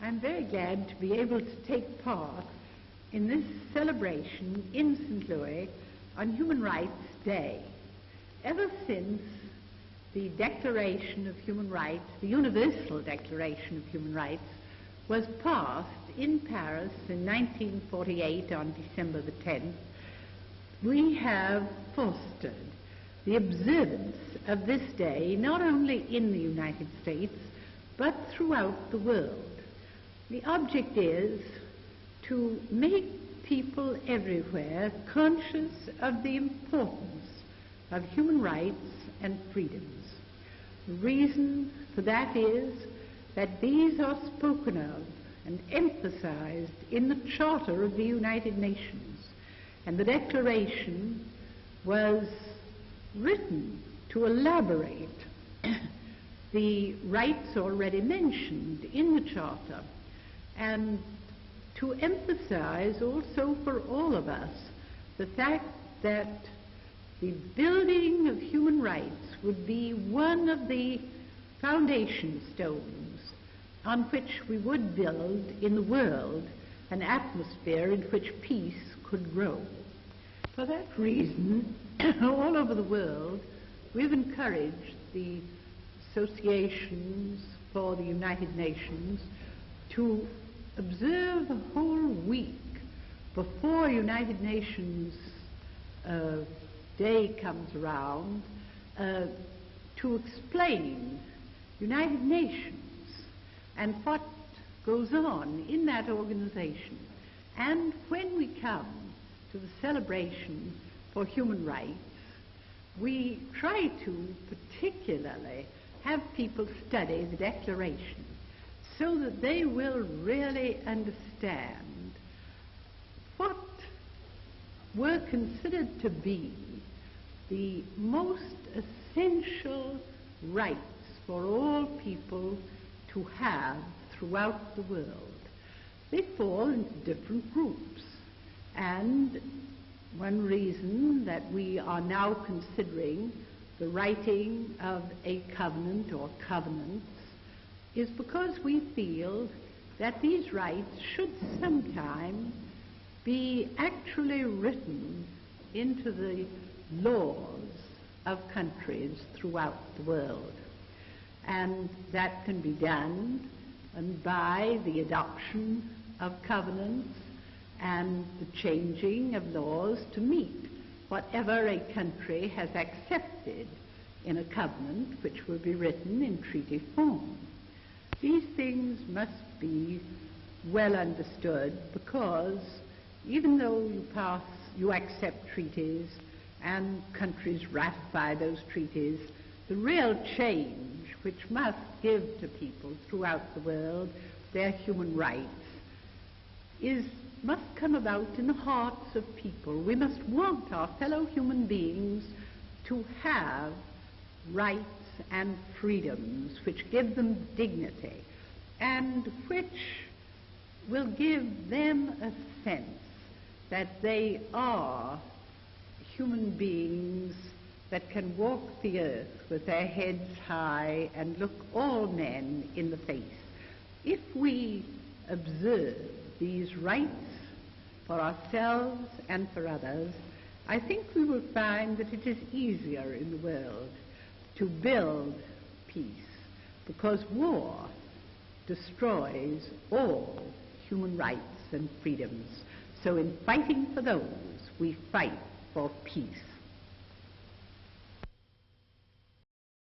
I'm very glad to be able to take part in this celebration in St. Louis on Human Rights Day. Ever since the Declaration of Human Rights, the Universal Declaration of Human Rights, was passed in Paris in 1948 on December the 10th, we have fostered the observance of this day not only in the United States but throughout the world. The object is to make people everywhere conscious of the importance of human rights and freedoms. The reason for that is that these are spoken of and emphasized in the Charter of the United Nations, and the Declaration was written to elaborate the rights already mentioned in the Charter, and to emphasize also for all of us the fact that the building of human rights would be one of the foundation stones on which we would build in the world an atmosphere in which peace could grow. For that reason, all over the world, we've encouraged the associations for the United Nations to observe a whole week before United Nations Day comes around to explain United Nations and what goes on in that organization. And when we come to the celebration for human rights, we try to particularly have people study the Declaration so that they will really understand what were considered to be the most essential rights for all people to have throughout the world. They fall into different groups, and one reason that we are now considering the writing of a covenant or covenants is because we feel that these rights should sometime be actually written into the laws of countries throughout the world. And that can be done by the adoption of covenants and the changing of laws to meet whatever a country has accepted in a covenant which will be written in treaty form. These things must be well understood, because even though you accept treaties and countries ratify those treaties, the real change which must give to people throughout the world their human rights must come about in the hearts of people. We must want our fellow human beings to have rights and freedoms which give them dignity and which will give them a sense that they are human beings that can walk the earth with their heads high and look all men in the face. If we observe these rights for ourselves and for others, I think we will find that it is easier in the world to build peace, because war destroys all human rights and freedoms. So in fighting for those, we fight for peace.